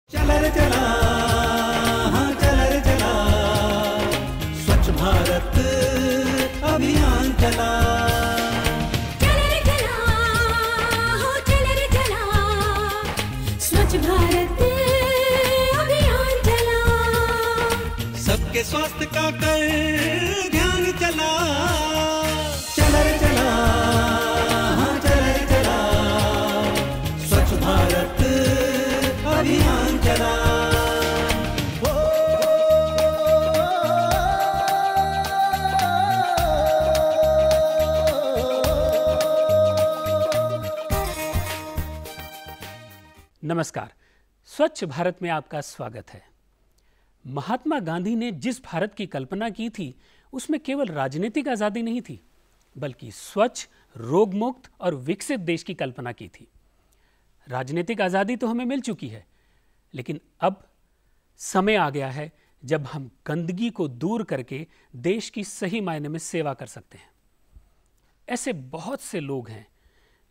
चला रे चला, हाँ चला रे चला, स्वच्छ भारत अभियान चला। चला रे चला, हो चला रे चला, स्वच्छ भारत अभियान चला। सबके स्वास्थ्य का कर ध्यान चला। चला रे चला, हाँ चला रे चला, स्वच्छ भारत अभियान चला। नमस्कार, स्वच्छ भारत में आपका स्वागत है। महात्मा गांधी ने जिस भारत की कल्पना की थी उसमें केवल राजनीतिक आज़ादी नहीं थी, बल्कि स्वच्छ, रोगमुक्त और विकसित देश की कल्पना की थी। राजनीतिक आज़ादी तो हमें मिल चुकी है, लेकिन अब समय आ गया है जब हम गंदगी को दूर करके देश की सही मायने में सेवा कर सकते हैं। ऐसे बहुत से लोग हैं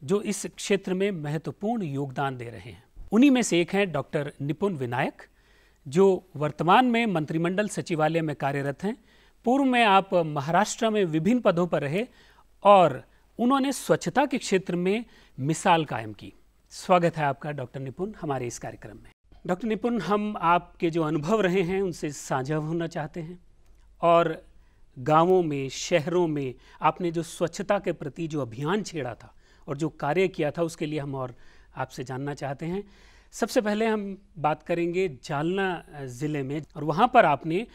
जो इस क्षेत्र में महत्वपूर्ण योगदान दे रहे हैं। उन्हीं में से एक हैं डॉक्टर निपुण विनायक, जो वर्तमान में मंत्रिमंडल सचिवालय में कार्यरत हैं। पूर्व में आप महाराष्ट्र में विभिन्न पदों पर रहे और उन्होंने स्वच्छता के क्षेत्र में मिसाल कायम की। स्वागत है आपका डॉक्टर निपुण हमारे इस कार्यक्रम में। डॉक्टर निपुण, हम आपके जो अनुभव रहे हैं उनसे साझा होना चाहते हैं और गांवों में, शहरों में आपने जो स्वच्छता के प्रति जो अभियान छेड़ा था और जो कार्य किया था उसके लिए हम और आपसे जानना चाहते हैं। सबसे पहले हम बात करेंगे जालना ज़िले में, और वहाँ पर आपने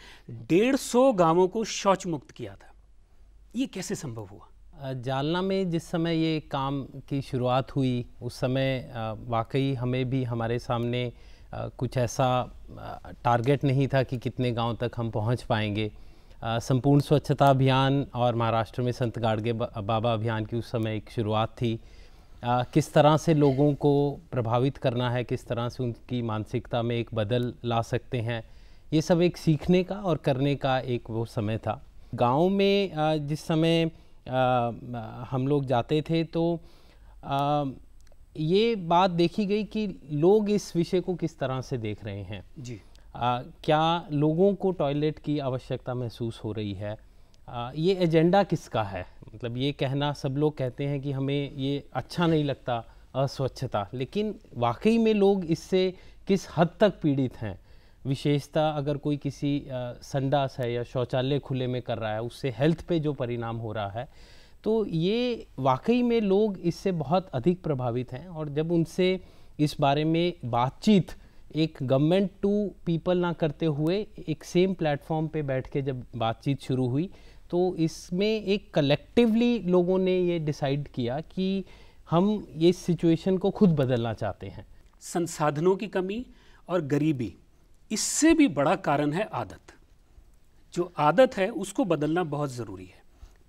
150 गांवों को शौच मुक्त किया था। ये कैसे संभव हुआ? जालना में जिस समय ये काम की शुरुआत हुई उस समय वाकई हमें भी हमारे सामने कुछ ऐसा टारगेट नहीं था कि कितने गांव तक हम पहुंच पाएंगे। संपूर्ण स्वच्छता अभियान और महाराष्ट्र में संत गाडगे बाबा अभियान की उस समय एक शुरुआत थी। किस तरह से लोगों को प्रभावित करना है, किस तरह से उनकी मानसिकता में एक बदल ला सकते हैं, ये सब एक सीखने का और करने का एक वो समय था। गांव में जिस समय हम लोग जाते थे तो ये बात देखी गई कि लोग इस विषय को किस तरह से देख रहे हैं जी। क्या लोगों को टॉयलेट की आवश्यकता महसूस हो रही है, ये एजेंडा किसका है। मतलब ये कहना, सब लोग कहते हैं कि हमें ये अच्छा नहीं लगता अस्वच्छता, लेकिन वाकई में लोग इससे किस हद तक पीड़ित हैं। विशेषता अगर कोई किसी संडास है या शौचालय खुले में कर रहा है, उससे हेल्थ पे जो परिणाम हो रहा है, तो ये वाकई में लोग इससे बहुत अधिक प्रभावित हैं। और जब उनसे इस बारे में बातचीत एक गवर्नमेंट टू पीपल ना करते हुए एक सेम प्लेटफॉर्म पे बैठ के जब बातचीत शुरू हुई, तो इसमें एक कलेक्टिवली लोगों ने ये डिसाइड किया कि हम ये सिचुएशन को खुद बदलना चाहते हैं। संसाधनों की कमी और गरीबी, इससे भी बड़ा कारण है आदत। जो आदत है उसको बदलना बहुत ज़रूरी है।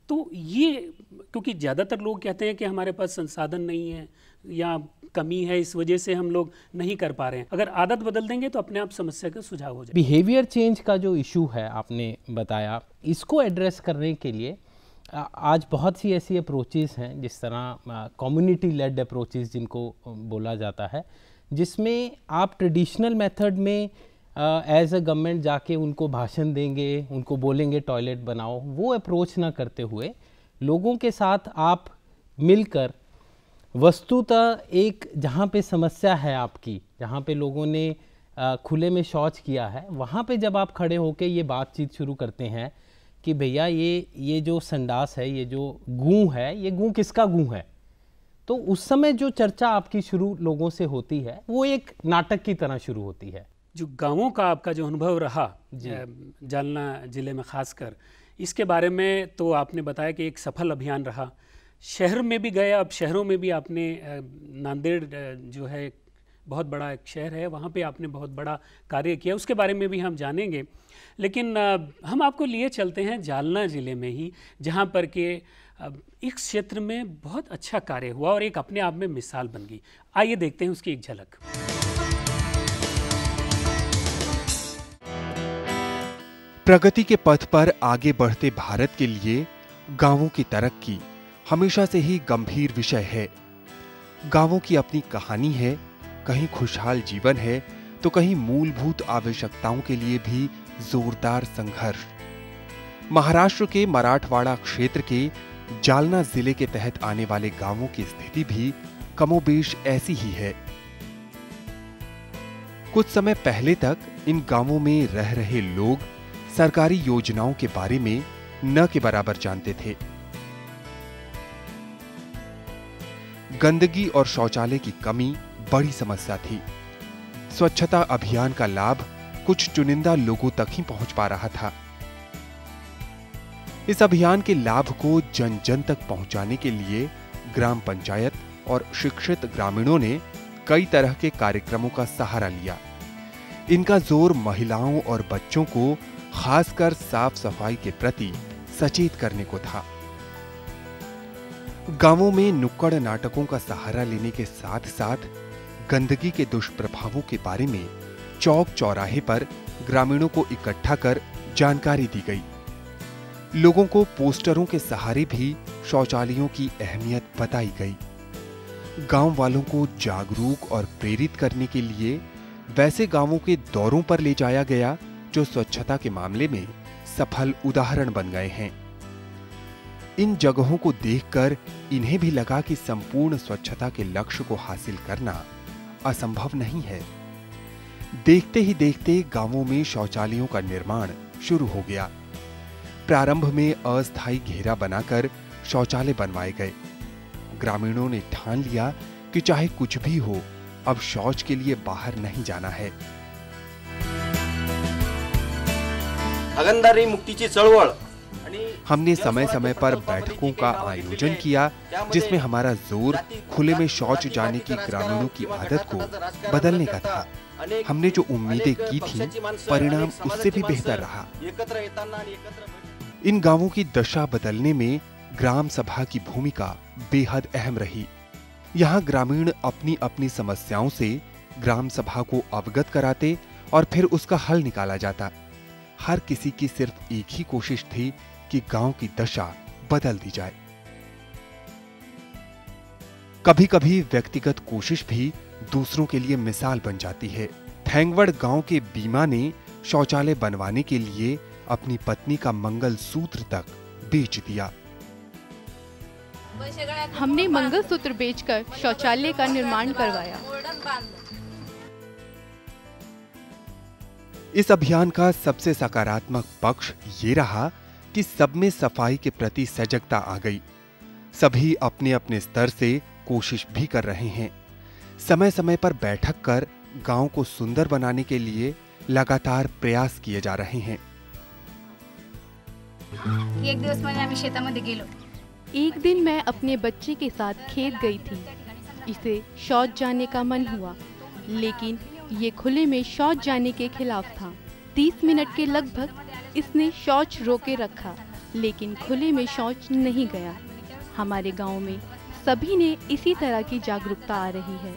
तो ये, क्योंकि ज़्यादातर लोग कहते हैं कि हमारे पास संसाधन नहीं है या कमी है, इस वजह से हम लोग नहीं कर पा रहे हैं। अगर आदत बदल देंगे तो अपने आप समस्या का सुझाव हो जाए। बिहेवियर चेंज का जो इशू है आपने बताया, इसको एड्रेस करने के लिए आज बहुत सी ऐसी अप्रोचेस हैं, जिस तरह कम्युनिटी लेड अप्रोचेस जिनको बोला जाता है, जिसमें आप ट्रेडिशनल मेथड में एज अ गवर्नमेंट जाके उनको भाषण देंगे, उनको बोलेंगे टॉयलेट बनाओ, वो अप्रोच ना करते हुए लोगों के साथ आप मिलकर वस्तुतः एक जहाँ पे समस्या है आपकी, जहाँ पे लोगों ने खुले में शौच किया है, वहाँ पे जब आप खड़े होके ये बातचीत शुरू करते हैं कि भैया ये जो संडास है, ये जो गूं है, ये गूं किसका गूं है, तो उस समय जो चर्चा आपकी शुरू लोगों से होती है वो एक नाटक की तरह शुरू होती है। जो गांवों का आपका जो अनुभव रहा जालना ज़िले में खासकर, इसके बारे में तो आपने बताया कि एक सफल अभियान रहा। शहर में भी गए, अब शहरों में भी आपने, नांदेड़ जो है बहुत बड़ा एक शहर है, वहाँ पे आपने बहुत बड़ा कार्य किया, उसके बारे में भी हम जानेंगे। लेकिन हम आपको लिए चलते हैं जालना ज़िले में ही, जहाँ पर के इस क्षेत्र में बहुत अच्छा कार्य हुआ और एक अपने आप में मिसाल बन गई। आइए देखते हैं उसकी एक झलक। प्रगति के पथ पर आगे बढ़ते भारत के लिए गांवों की तरक्की हमेशा से ही गंभीर विषय है। गांवों की अपनी कहानी है, कहीं खुशहाल जीवन है तो कहीं मूलभूत आवश्यकताओं के लिए भी जोरदार संघर्ष। महाराष्ट्र के मराठवाड़ा क्षेत्र के जालना जिले के तहत आने वाले गांवों की स्थिति भी कमोबेश ऐसी ही है। कुछ समय पहले तक इन गांवों में रह रहे लोग सरकारी योजनाओं के बारे में न के बराबर जानते थे। गंदगी और शौचालय की कमी बड़ी समस्या थी। स्वच्छता अभियान का लाभ कुछ चुनिंदा लोगों तक ही पहुंच पा रहा था। इस अभियान के लाभ को जन जन तक पहुंचाने के लिए ग्राम पंचायत और शिक्षित ग्रामीणों ने कई तरह के कार्यक्रमों का सहारा लिया। इनका जोर महिलाओं और बच्चों को खासकर साफ सफाई के प्रति सचेत करने को था। गांवों में नुक्कड़ नाटकों का सहारा लेने के साथ साथ गंदगी के दुष्प्रभावों के बारे में चौक चौराहे पर ग्रामीणों को इकट्ठा कर जानकारी दी गई। लोगों को पोस्टरों के सहारे भी शौचालयों की अहमियत बताई गई। गांव वालों को जागरूक और प्रेरित करने के लिए वैसे गांवों के दौरों पर ले जाया गया जो स्वच्छता के मामले में सफल उदाहरण बन गए हैं। इन जगहों को देखकर इन्हें भी लगा कि संपूर्ण स्वच्छता के लक्ष्य को हासिल करना असंभव नहीं है। देखते ही देखते गांवों में शौचालयों का निर्माण शुरू हो गया। प्रारंभ में अस्थायी घेरा बनाकर शौचालय बनवाए गए। ग्रामीणों ने ठान लिया कि चाहे कुछ भी हो, अब शौच के लिए बाहर नहीं जाना है। हागणदारी मुक्तीची चळवळ। हमने समय समय पर बैठकों का आयोजन किया जिसमें हमारा जोर खुले में शौच जाने की ग्रामीणों की आदत को बदलने का था। हमने जो उम्मीदें की थीं, परिणाम उससे भी बेहतर रहा। इन गांवों की दशा बदलने में ग्राम सभा की भूमिका बेहद अहम रही। यहाँ ग्रामीण अपनी अपनी समस्याओं से ग्राम सभा को अवगत कराते और फिर उसका हल निकाला जाता। हर किसी की सिर्फ एक ही कोशिश थी कि गांव की दशा बदल दी जाए। कभी कभी व्यक्तिगत कोशिश भी दूसरों के लिए मिसाल बन जाती है। थैंगवड़ गांव के बीमा ने शौचालय बनवाने के लिए अपनी पत्नी का मंगलसूत्र तक बेच दिया। हमने मंगलसूत्र बेचकर शौचालय का निर्माण करवाया। इस अभियान का सबसे सकारात्मक पक्ष ये रहा कि सब में सफाई के प्रति सजगता आ गई। सभी अपने अपने स्तर से कोशिश भी कर रहे हैं। समय समय पर बैठक कर गांव को सुंदर बनाने के लिए लगातार प्रयास किए जा रहे हैं। एक दिवस मैंने आम्ही शेतामध्ये गेलो। एक दिन मैं अपने बच्चे के साथ खेत गई थी। इसे शौच जाने का मन हुआ, लेकिन ये खुले में शौच जाने के खिलाफ था। 30 मिनट के लगभग इसने शौच रोके रखा, लेकिन खुले में शौच नहीं गया। हमारे गांव में सभी ने इसी तरह की जागरूकता आ रही है।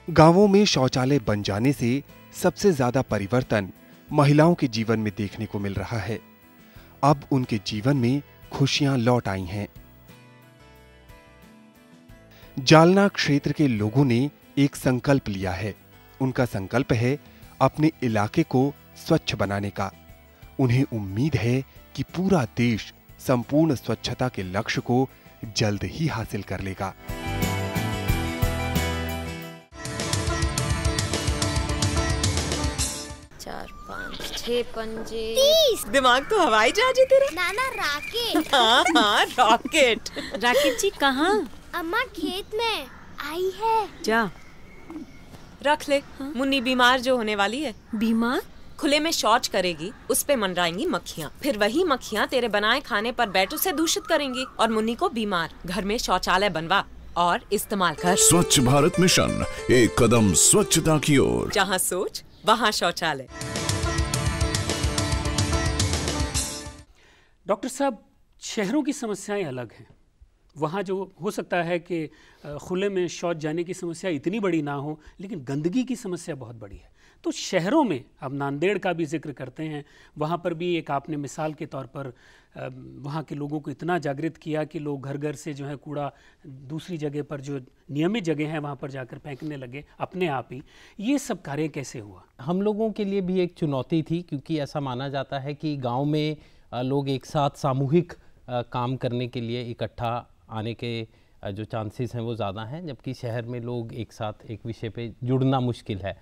गांवों में शौचालय बन जाने से सबसे ज्यादा परिवर्तन महिलाओं के जीवन में देखने को मिल रहा है। अब उनके जीवन में खुशियां लौट आई हैं। जालना क्षेत्र के लोगों ने एक संकल्प लिया है। उनका संकल्प है अपने इलाके को स्वच्छ बनाने का। उन्हें उम्मीद है कि पूरा देश संपूर्ण स्वच्छता के लक्ष्य को जल्द ही हासिल कर लेगा। 4 5 6 पंजे 30। दिमाग तो हवाई जहाज है तेरा। नाना राकेट। हाँ हाँ रॉकेट। राकेट जी कहाँ? अम्मा खेत में आई है। जा रख ले। मुन्नी बीमार जो होने वाली है। बीमार? खुले में शौच करेगी, उस पे मंडराएंगी मक्खियाँ। फिर वही मक्खियाँ तेरे बनाए खाने पर बैठ उसे दूषित करेंगी और मुन्नी को बीमार। घर में शौचालय बनवा और इस्तेमाल कर। स्वच्छ भारत मिशन, एक कदम स्वच्छता की ओर। जहाँ सोच वहाँ शौचालय। डॉक्टर साहब, शहरों की समस्याएं अलग हैं। वहाँ जो हो सकता है कि खुले में शौच जाने की समस्या इतनी बड़ी ना हो, लेकिन गंदगी की समस्या बहुत बड़ी है। तो शहरों में, अब नांदेड़ का भी जिक्र करते हैं, वहाँ पर भी एक आपने मिसाल के तौर पर वहाँ के लोगों को इतना जागृत किया कि लोग घर घर से जो है कूड़ा दूसरी जगह पर, जो नियमित जगह है वहाँ पर जाकर फेंकने लगे अपने आप ही। ये सब कार्य कैसे हुआ? हम लोगों के लिए भी एक चुनौती थी, क्योंकि ऐसा माना जाता है कि गांव में लोग एक साथ सामूहिक काम करने के लिए इकट्ठा आने के जो चांसेस हैं वो ज़्यादा हैं, जबकि शहर में लोग एक साथ एक विषय पे जुड़ना मुश्किल है।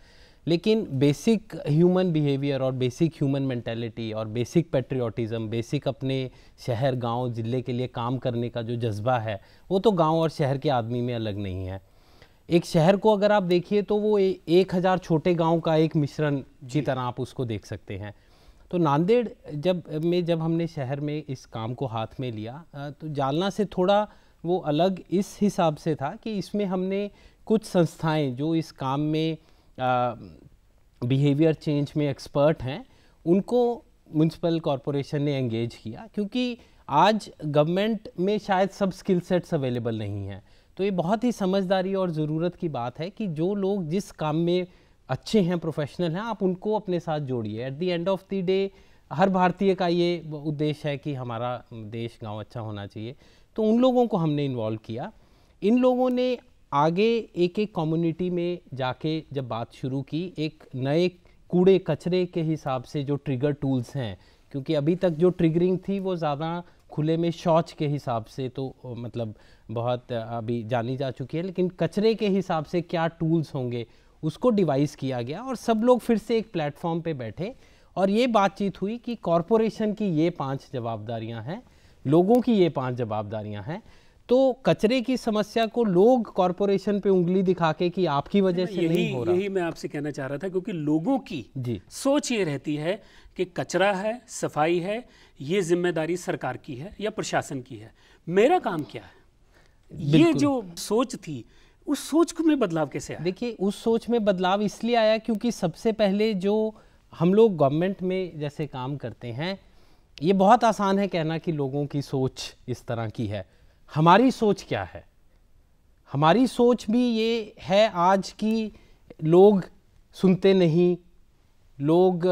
लेकिन बेसिक ह्यूमन बिहेवियर और बेसिक ह्यूमन मेंटालिटी और बेसिक पेट्रियोटिज़म, बेसिक अपने शहर, गांव, ज़िले के लिए काम करने का जो जज्बा है, वो तो गांव और शहर के आदमी में अलग नहीं है। एक शहर को अगर आप देखिए तो वो 1000 छोटे गांव का एक मिश्रण की तरह आप उसको देख सकते हैं। तो नांदेड़ जब हमने शहर में इस काम को हाथ में लिया, तो जालना से थोड़ा वो अलग इस हिसाब से था कि इसमें हमने कुछ संस्थाएं जो इस काम में बिहेवियर चेंज में एक्सपर्ट हैं, उनको म्युनिसिपल कॉरपोरेशन ने एंगेज किया, क्योंकि आज गवर्नमेंट में शायद सब स्किल सेट्स अवेलेबल नहीं हैं। तो ये बहुत ही समझदारी और ज़रूरत की बात है कि जो लोग जिस काम में अच्छे हैं, प्रोफेशनल हैं, आप उनको अपने साथ जोड़िए। At the end of the day हर भारतीय का ये उद्देश्य है कि हमारा देश, गांव अच्छा होना चाहिए। तो उन लोगों को हमने इन्वॉल्व किया। इन लोगों ने आगे एक एक कम्युनिटी में जाके जब बात शुरू की, एक नए कूड़े कचरे के हिसाब से जो ट्रिगर टूल्स हैं, क्योंकि अभी तक जो ट्रिगरिंग थी वो ज़्यादा खुले में शौच के हिसाब से तो मतलब बहुत अभी जानी जा चुकी है, लेकिन कचरे के हिसाब से क्या टूल्स होंगे उसको डिवाइस किया गया और सब लोग फिर से एक प्लेटफॉर्म पे बैठे और ये बातचीत हुई कि कॉरपोरेशन की ये 5 जवाबदारियां हैं, लोगों की ये 5 जवाबदारियां हैं। तो कचरे की समस्या को लोग कॉरपोरेशन पे उंगली दिखा के कि आपकी वजह से नहीं हो रहा, यही मैं आपसे कहना चाह रहा था, क्योंकि लोगों की सोच ये रहती है कि कचरा है, सफाई है, ये जिम्मेदारी सरकार की है या प्रशासन की है, मेरा काम क्या है। ये जो सोच थी, उस सोच में बदलाव कैसे आया? देखिए, उस सोच में बदलाव इसलिए आया क्योंकि सबसे पहले जो हम लोग गवर्नमेंट में जैसे काम करते हैं, ये बहुत आसान है कहना कि लोगों की सोच इस तरह की है। हमारी सोच क्या है? हमारी सोच भी ये है आज की लोग सुनते नहीं, लोग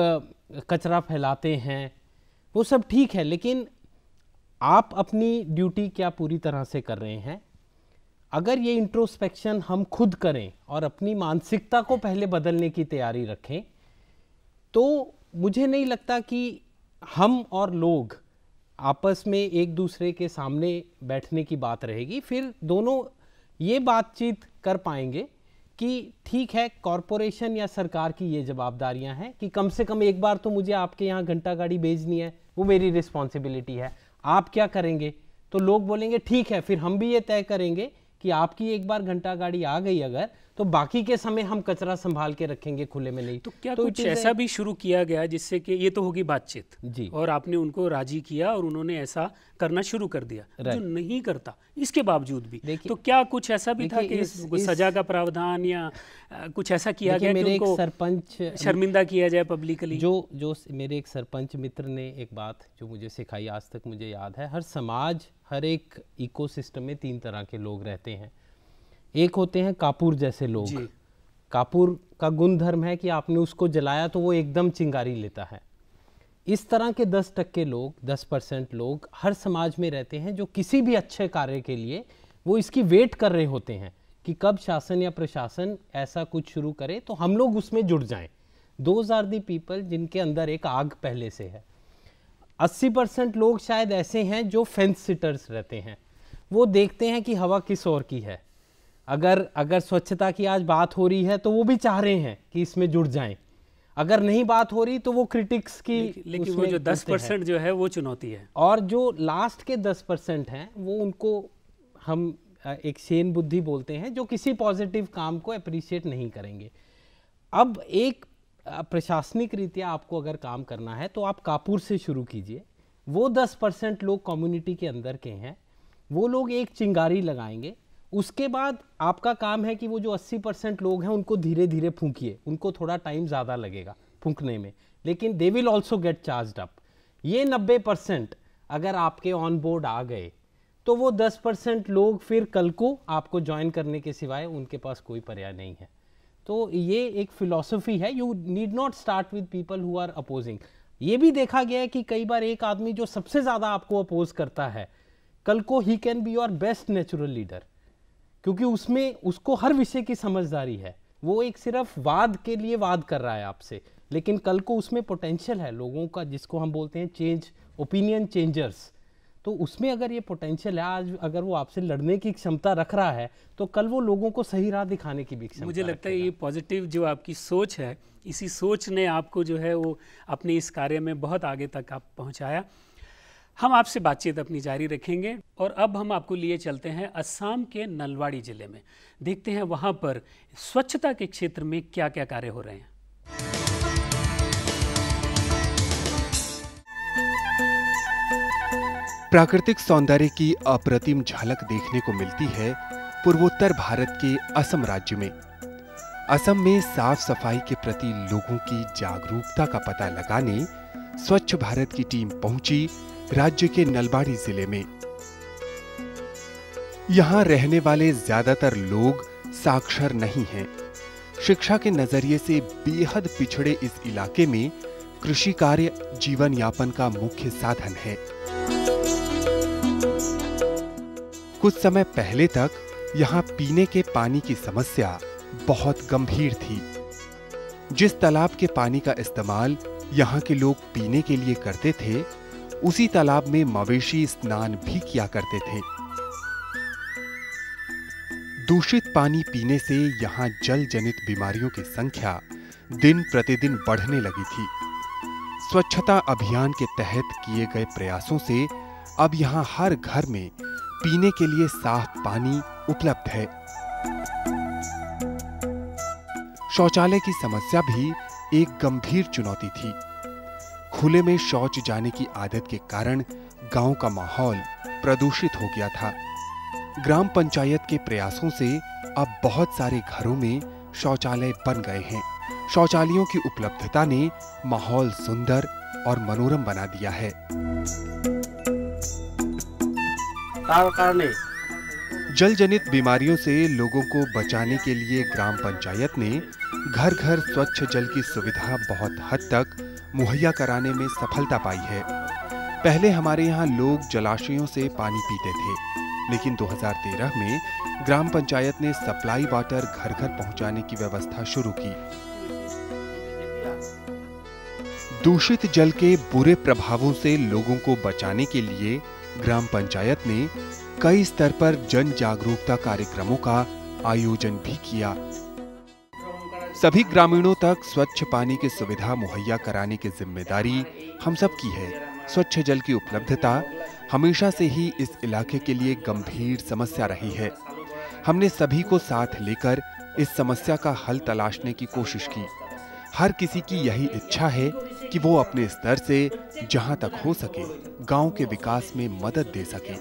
कचरा फैलाते हैं, वो सब ठीक है, लेकिन आप अपनी ड्यूटी क्या पूरी तरह से कर रहे हैं? अगर ये इंट्रोस्पेक्शन हम खुद करें और अपनी मानसिकता को पहले बदलने की तैयारी रखें, तो मुझे नहीं लगता कि हम और लोग आपस में एक दूसरे के सामने बैठने की बात रहेगी। फिर दोनों ये बातचीत कर पाएंगे कि ठीक है, कॉरपोरेशन या सरकार की ये जवाबदारियां हैं कि कम से कम एक बार तो मुझे आपके यहाँ घंटा गाड़ी भेजनी है, वो मेरी रिस्पॉन्सिबिलिटी है। आप क्या करेंगे? तो लोग बोलेंगे ठीक है, फिर हम भी ये तय करेंगे कि आपकी एक बार घंटा गाड़ी आ गई अगर, तो बाकी के समय हम कचरा संभाल के रखेंगे, खुले में नहीं। तो क्या कुछ ऐसा भी शुरू किया गया जिससे कि ये तो होगी बातचीत जी, और आपने उनको राजी किया और उन्होंने ऐसा करना शुरू कर दिया, जो नहीं करता इसके बावजूद भी? तो क्या कुछ ऐसा भी था कि सजा का प्रावधान या कुछ ऐसा किया गया कि उनको सरपंच शर्मिंदा किया जाए पब्लिकली? जो मेरे एक सरपंच मित्र ने एक बात जो मुझे सिखाई, आज तक मुझे याद है, हर समाज, हर एक इकोसिस्टम में 3 तरह के लोग रहते हैं। एक होते हैं कापूर जैसे लोग। कापूर का गुण धर्म है कि आपने उसको जलाया तो वो एकदम चिंगारी लेता है। इस तरह के 10% लोग, 10% लोग हर समाज में रहते हैं, जो किसी भी अच्छे कार्य के लिए वो इसकी वेट कर रहे होते हैं कि कब शासन या प्रशासन ऐसा कुछ शुरू करे तो हम लोग उसमें जुड़ जाएं। दोज आर दी पीपल जिनके अंदर एक आग पहले से है। 80% लोग शायद ऐसे हैं जो फेंस सिटर्स रहते हैं, वो देखते हैं कि हवा किस ओर की है। अगर स्वच्छता की आज बात हो रही है तो वो भी चाह रहे हैं कि इसमें जुड़ जाएं, अगर नहीं बात हो रही तो वो क्रिटिक्स की, लेकिन वो जो 10% जो है वो चुनौती है। और जो लास्ट के 10% हैं वो, उनको हम एक शेन बुद्धि बोलते हैं, जो किसी पॉजिटिव काम को अप्रिशिएट नहीं करेंगे। अब एक प्रशासनिक रीत्या आपको अगर काम करना है तो आप कापूर से शुरू कीजिए। वो 10% लोग कम्युनिटी के अंदर के हैं, वो लोग एक चिंगारी लगाएंगे। उसके बाद आपका काम है कि वो जो 80% लोग हैं उनको धीरे धीरे फूंकिए। उनको थोड़ा टाइम ज़्यादा लगेगा फूंकने में, लेकिन they will also get charged up. ये 90% अगर आपके ऑन बोर्ड आ गए तो वो 10% लोग फिर कल को आपको ज्वाइन करने के सिवाय उनके पास कोई पर्याय नहीं है। तो ये एक फिलॉसफी है, you need not start with people who are opposing. ये भी देखा गया है कि कई बार एक आदमी जो सबसे ज़्यादा आपको अपोज करता है, कल को he can be your best natural leader, क्योंकि उसमें उसको हर विषय की समझदारी है। वो एक सिर्फ वाद के लिए वाद कर रहा है आपसे, लेकिन कल को उसमें पोटेंशियल है लोगों का, जिसको हम बोलते हैं चेंज, ओपिनियन चेंजर्स। तो उसमें अगर ये पोटेंशियल है, आज अगर वो आपसे लड़ने की क्षमता रख रहा है, तो कल वो लोगों को सही राह दिखाने की भी क्षमता मुझे लगता है ये पॉजिटिव जो आपकी सोच है, इसी सोच ने आपको जो है वो अपने इस कार्य में बहुत आगे तक आप पहुंचाया। हम आपसे बातचीत अपनी जारी रखेंगे और अब हम आपको लिए चलते हैं असम के नलवाड़ी जिले में। देखते हैं वहाँ पर स्वच्छता के क्षेत्र में क्या क्या कार्य हो रहे हैं। प्राकृतिक सौंदर्य की अप्रतिम झलक देखने को मिलती है पूर्वोत्तर भारत के असम राज्य में। असम में साफ सफाई के प्रति लोगों की जागरूकता का पता लगाने स्वच्छ भारत की टीम पहुंची राज्य के नलबाड़ी जिले में। यहां रहने वाले ज्यादातर लोग साक्षर नहीं हैं। शिक्षा के नजरिए से बेहद पिछड़े इस इलाके में कृषि कार्य जीवन यापन का मुख्य साधन है। कुछ समय पहले तक यहाँ पीने के पानी की समस्या बहुत गंभीर थी। जिस तालाब के पानी का इस्तेमाल यहाँ के लोग पीने के लिए करते थे, उसी तालाब में मवेशी स्नान भी किया करते थे। दूषित पानी पीने से यहाँ जल जनित बीमारियों की संख्या दिन प्रतिदिन बढ़ने लगी थी। स्वच्छता अभियान के तहत किए गए प्रयासों से अब यहाँ हर घर में पीने के लिए साफ पानी उपलब्ध है। शौचालय की समस्या भी एक गंभीर चुनौती थी। खुले में शौच जाने की आदत के कारण गांव का माहौल प्रदूषित हो गया था। ग्राम पंचायत के प्रयासों से अब बहुत सारे घरों में शौचालय बन गए हैं। शौचालयों की उपलब्धता ने माहौल सुंदर और मनोरम बना दिया है। जल जनित बीमारियों से लोगों को बचाने के लिए ग्राम पंचायत ने घर घर स्वच्छ जल की सुविधा बहुत हद तक मुहैया कराने में सफलता पाई है। पहले हमारे यहाँ लोग जलाशयों से पानी पीते थे, लेकिन 2013 में ग्राम पंचायत ने सप्लाई वाटर घर घर पहुंचाने की व्यवस्था शुरू की। दूषित जल के बुरे प्रभावों से लोगों को बचाने के लिए ग्राम पंचायत ने कई स्तर पर जन जागरूकता कार्यक्रमों का आयोजन भी किया। सभी ग्रामीणों तक स्वच्छ पानी की सुविधा मुहैया कराने की जिम्मेदारी हम सब की है। स्वच्छ जल की उपलब्धता हमेशा से ही इस इलाके के लिए गंभीर समस्या रही है। हमने सभी को साथ लेकर इस समस्या का हल तलाशने की कोशिश की। हर किसी की यही इच्छा है कि वो अपने स्तर से जहां तक हो सके गांव के विकास में मदद दे सके।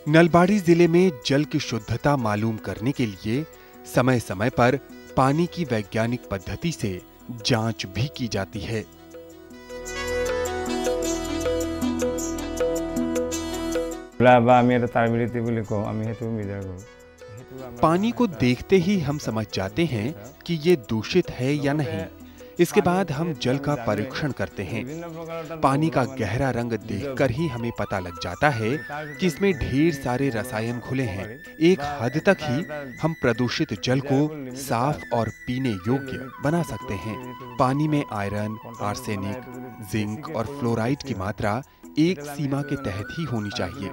नलबाड़ी जिले में जल की शुद्धता मालूम करने के लिए समय समय पर पानी की वैज्ञानिक पद्धति से जांच भी की जाती है। पानी को देखते ही हम समझ जाते हैं कि ये दूषित है या नहीं। इसके बाद हम जल का परीक्षण करते हैं। पानी का गहरा रंग देखकर ही हमें पता लग जाता है कि इसमें ढेर सारे रसायन घुले हैं। एक हद तक ही हम प्रदूषित जल को साफ और पीने योग्य बना सकते हैं। पानी में आयरन, आर्सेनिक, जिंक और फ्लोराइड की मात्रा एक सीमा के तहत ही होनी चाहिए।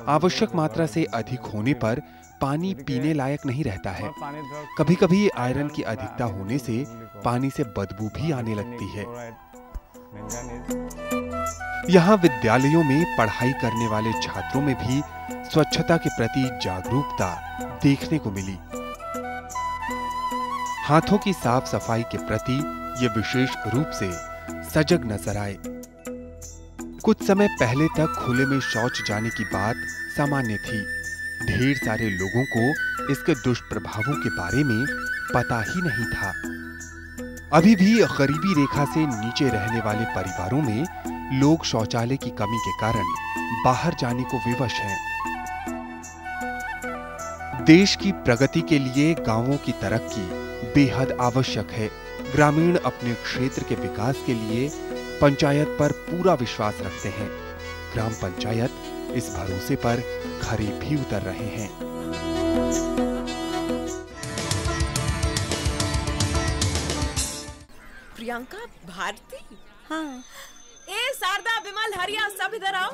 आवश्यक मात्रा से अधिक होने पर पानी पीने लायक नहीं रहता है। कभी कभी आयरन की अधिकता होने से पानी से बदबू भी आने लगती है। यहाँ विद्यालयों में पढ़ाई करने वाले छात्रों में भी स्वच्छता के प्रति जागरूकता देखने को मिली। हाथों की साफ सफाई के प्रति ये विशेष रूप से सजग नजर आए। कुछ समय पहले तक खुले में शौच जाने की बात सामान्य थी। ढेर सारे लोगों को इसके दुष्प्रभावों के बारे में पता ही नहीं था। अभी भी गरीबी रेखा से नीचे रहने वाले परिवारों में लोग शौचालय की कमी के कारण बाहर जाने को विवश हैं। देश की प्रगति के लिए गांवों की तरक्की बेहद आवश्यक है। ग्रामीण अपने क्षेत्र के विकास के लिए पंचायत पर पूरा विश्वास रखते हैं। ग्राम पंचायत इस भरोसे पर खरे भी उतर रहे हैं। प्रियंका भारती। हाँ। ए शारदा, विमल, हरिया, सब इधर आओ।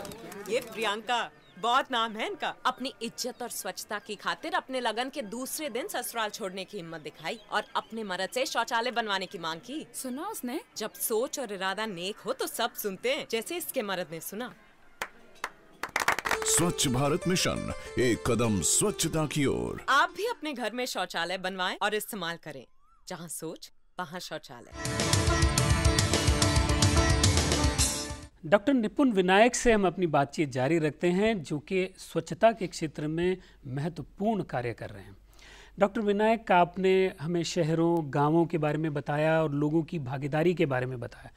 ये प्रियंका, बहुत नाम है इनका। अपनी इज्जत और स्वच्छता की खातिर अपने लगन के दूसरे दिन ससुराल छोड़ने की हिम्मत दिखाई और अपने मर्द से शौचालय बनवाने की मांग की। सुना उसने? जब सोच और इरादा नेक हो तो सब सुनते हैं, जैसे इसके मर्द ने सुना। स्वच्छ भारत मिशन, एक कदम स्वच्छता की ओर। आप भी अपने घर में शौचालय बनवाएं और इस्तेमाल करें। जहाँ सोच वहाँ शौचालय। डॉक्टर निपुण विनायक से हम अपनी बातचीत जारी रखते हैं, जो कि स्वच्छता के क्षेत्र में महत्वपूर्ण कार्य कर रहे हैं। डॉक्टर विनायक, आपने हमें शहरों गांवों के बारे में बताया और लोगों की भागीदारी के बारे में बताया।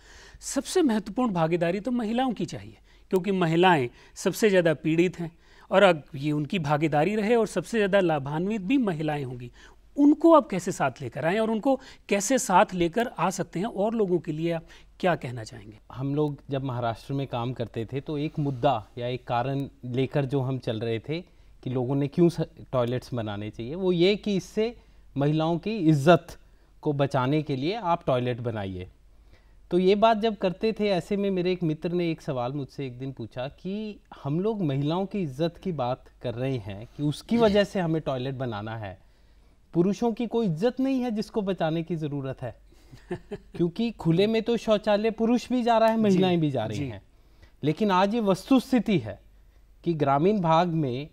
सबसे महत्वपूर्ण भागीदारी तो महिलाओं की चाहिए, क्योंकि महिलाएं सबसे ज़्यादा पीड़ित हैं और अब ये उनकी भागीदारी रहे और सबसे ज़्यादा लाभान्वित भी महिलाएं होंगी। उनको आप कैसे साथ लेकर आएँ और उनको कैसे साथ लेकर आ सकते हैं, और लोगों के लिए आप क्या कहना चाहेंगे? हम लोग जब महाराष्ट्र में काम करते थे तो एक मुद्दा या एक कारण लेकर जो हम चल रहे थे कि लोगों ने क्यों टॉयलेट्स बनाने चाहिए, वो ये कि इससे महिलाओं की इज्जत को बचाने के लिए आप टॉयलेट बनाइए। तो ये बात जब करते थे, ऐसे में मेरे एक मित्र ने एक सवाल मुझसे एक दिन पूछा कि हम लोग महिलाओं की इज्जत की बात कर रहे हैं कि उसकी वजह से हमें टॉयलेट बनाना है, पुरुषों की कोई इज्जत नहीं है जिसको बचाने की ज़रूरत है? क्योंकि खुले में तो शौचालय पुरुष भी जा रहा है, महिलाएं भी जा रही हैं। लेकिन आज ये वस्तुस्थिति है कि ग्रामीण भाग में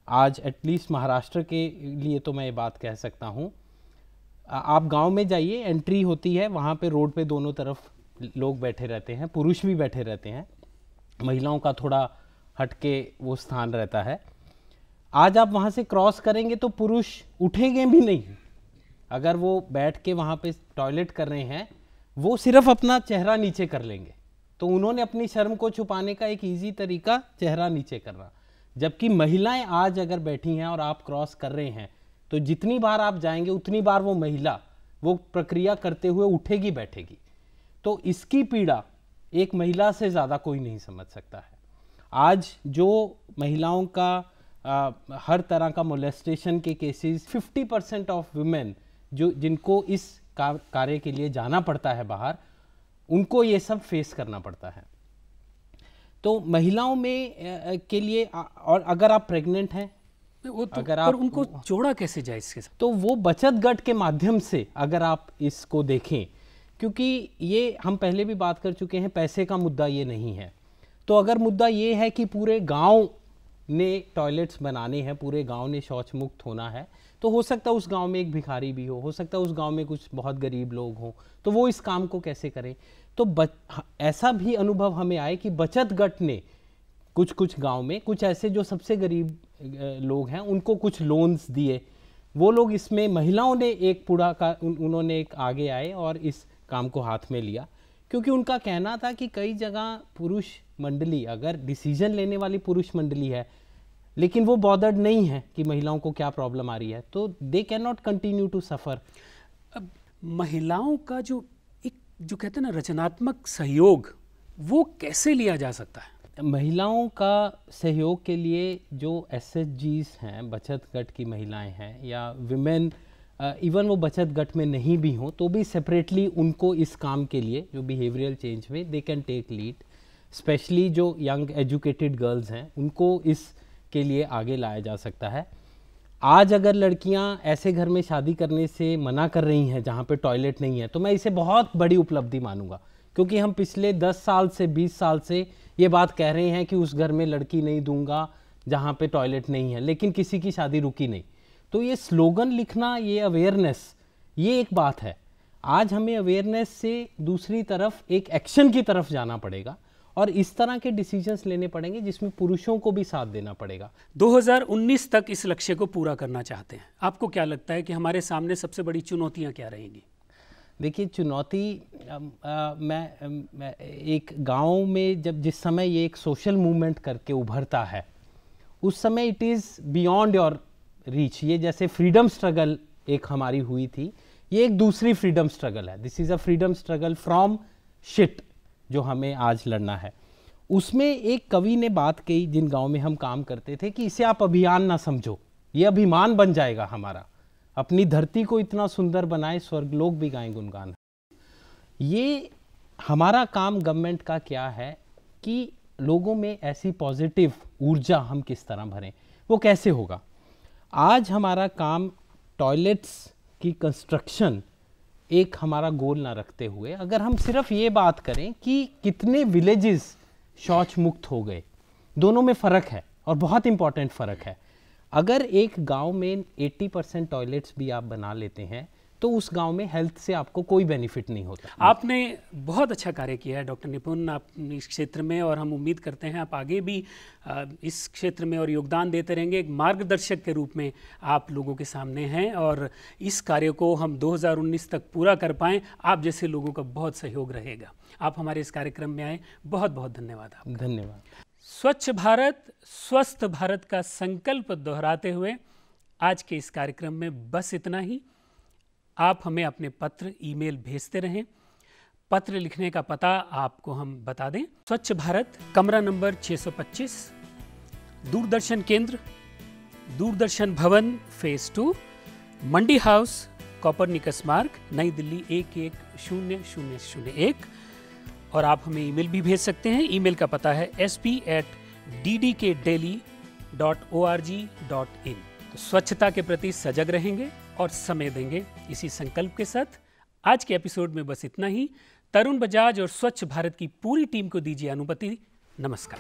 आज एटलीस्ट महाराष्ट्र के लिए तो मैं ये बात कह सकता हूँ, आप गांव में जाइए, एंट्री होती है, वहाँ पे रोड पे दोनों तरफ लोग बैठे रहते हैं, पुरुष भी बैठे रहते हैं, महिलाओं का थोड़ा हटके वो स्थान रहता है। आज आप वहाँ से क्रॉस करेंगे तो पुरुष उठेंगे भी नहीं। अगर वो बैठ के वहाँ पे टॉयलेट कर रहे हैं, वो सिर्फ अपना चेहरा नीचे कर लेंगे। तो उन्होंने अपनी शर्म को छुपाने का एक इजी तरीका चेहरा नीचे करना। जबकि महिलाएं आज अगर बैठी हैं और आप क्रॉस कर रहे हैं, तो जितनी बार आप जाएंगे उतनी बार वो महिला वो प्रक्रिया करते हुए उठेगी बैठेगी। तो इसकी पीड़ा एक महिला से ज़्यादा कोई नहीं समझ सकता है। आज जो महिलाओं का हर तरह का मोलेस्टेशन के केसेस, 50% ऑफ वुमेन जो जिनको इस कार्य के लिए जाना पड़ता है बाहर, उनको ये सब फेस करना पड़ता है। तो महिलाओं में के लिए, और अगर आप प्रेग्नेंट हैं, वो तो, अगर आप उनको जोड़ा कैसे जाए इसके साथ? तो वो बचत गट के माध्यम से अगर आप इसको देखें, क्योंकि ये हम पहले भी बात कर चुके हैं, पैसे का मुद्दा ये नहीं है। तो अगर मुद्दा ये है कि पूरे गांव ने टॉयलेट्स बनाने हैं, पूरे गांव ने शौच मुक्त होना है, तो हो सकता है उस गांव में एक भिखारी भी हो सकता है उस गांव में कुछ बहुत गरीब लोग हों, तो वो इस काम को कैसे करें? तो ऐसा भी अनुभव हमें आए कि बचत गट ने कुछ गांव में कुछ ऐसे जो सबसे गरीब लोग हैं उनको कुछ लोन्स दिए। वो लोग इसमें, महिलाओं ने एक उन्होंने एक आगे आए और इस काम को हाथ में लिया, क्योंकि उनका कहना था कि कई जगह पुरुष मंडली, अगर डिसीजन लेने वाली पुरुष मंडली है, लेकिन वो बॉदर्ड नहीं है कि महिलाओं को क्या प्रॉब्लम आ रही है, तो they can not continue to suffer. अब महिलाओं का जो कहते हैं ना रचनात्मक सहयोग, वो कैसे लिया जा सकता है? महिलाओं का सहयोग के लिए जो SHGs हैं, बचत गट की महिलाएं हैं, या विमेन इवन वो बचत गट में नहीं भी हों तो भी सेपरेटली उनको इस काम के लिए, जो बिहेवियरल चेंज में, they can take lead. Specially जो यंग एजुकेटेड गर्ल्स हैं उनको इस के लिए आगे लाया जा सकता है। आज अगर लड़कियां ऐसे घर में शादी करने से मना कर रही हैं जहां पे टॉयलेट नहीं है, तो मैं इसे बहुत बड़ी उपलब्धि मानूंगा, क्योंकि हम पिछले 10 साल से 20 साल से ये बात कह रहे हैं कि उस घर में लड़की नहीं दूंगा जहां पे टॉयलेट नहीं है, लेकिन किसी की शादी रुकी नहीं। तो ये स्लोगन लिखना, ये अवेयरनेस, ये एक बात है। आज हमें अवेयरनेस से दूसरी तरफ एक एक्शन की तरफ जाना पड़ेगा और इस तरह के डिसीजंस लेने पड़ेंगे जिसमें पुरुषों को भी साथ देना पड़ेगा। 2019 तक इस लक्ष्य को पूरा करना चाहते हैं। आपको क्या लगता है कि हमारे सामने सबसे बड़ी चुनौतियां क्या रहेंगी? देखिए, चुनौती मैं एक गांव में जिस समय ये एक सोशल मूवमेंट करके उभरता है, उस समय it is beyond your reach, ये जैसे फ्रीडम स्ट्रगल एक हमारी हुई थी, ये एक दूसरी फ्रीडम स्ट्रगल है। This is a freedom struggle from shit जो हमें आज लड़ना है। उसमें एक कवि ने बात कही जिन गांव में हम काम करते थे कि इसे आप अभियान ना समझो, ये अभिमान बन जाएगा हमारा, अपनी धरती को इतना सुंदर बनाए स्वर्गलोक भी गाएं गुणगान। ये हमारा काम गवर्नमेंट का क्या है कि लोगों में ऐसी पॉजिटिव ऊर्जा हम किस तरह भरें, वो कैसे होगा। आज हमारा काम टॉयलेट्स की कंस्ट्रक्शन एक हमारा गोल ना रखते हुए, अगर हम सिर्फ ये बात करें कि कितने विलेजेस शौच मुक्त हो गए, दोनों में फ़र्क है और बहुत इंपॉर्टेंट फ़र्क है। अगर एक गांव में 80% टॉयलेट्स भी आप बना लेते हैं तो उस गांव में हेल्थ से आपको कोई बेनिफिट नहीं होता। आपने बहुत अच्छा कार्य किया है डॉक्टर निपुण आप इस क्षेत्र में, और हम उम्मीद करते हैं आप आगे भी इस क्षेत्र में और योगदान देते रहेंगे। एक मार्गदर्शक के रूप में आप लोगों के सामने हैं और इस कार्य को हम 2019 तक पूरा कर पाएँ, आप जैसे लोगों का बहुत सहयोग रहेगा। आप हमारे इस कार्यक्रम में आए, बहुत बहुत धन्यवाद आपका। धन्यवाद। स्वच्छ भारत स्वस्थ भारत का संकल्प दोहराते हुए आज के इस कार्यक्रम में बस इतना ही। आप हमें अपने पत्र ईमेल भेजते रहें। पत्र लिखने का पता आपको हम बता दें। स्वच्छ भारत, कमरा नंबर 625, दूरदर्शन केंद्र, दूरदर्शन भवन फेज 2, मंडी हाउस, कोपरनिकस मार्ग, नई दिल्ली 110001। और आप हमें ईमेल भी भेज सकते हैं। ईमेल का पता है sp@ddkdaily.org.in। तो स्वच्छता के प्रति सजग रहेंगे और समय देंगे, इसी संकल्प के साथ आज के एपिसोड में बस इतना ही। तरुण बजाज और स्वच्छ भारत की पूरी टीम को दीजिए अनुमति। नमस्कार।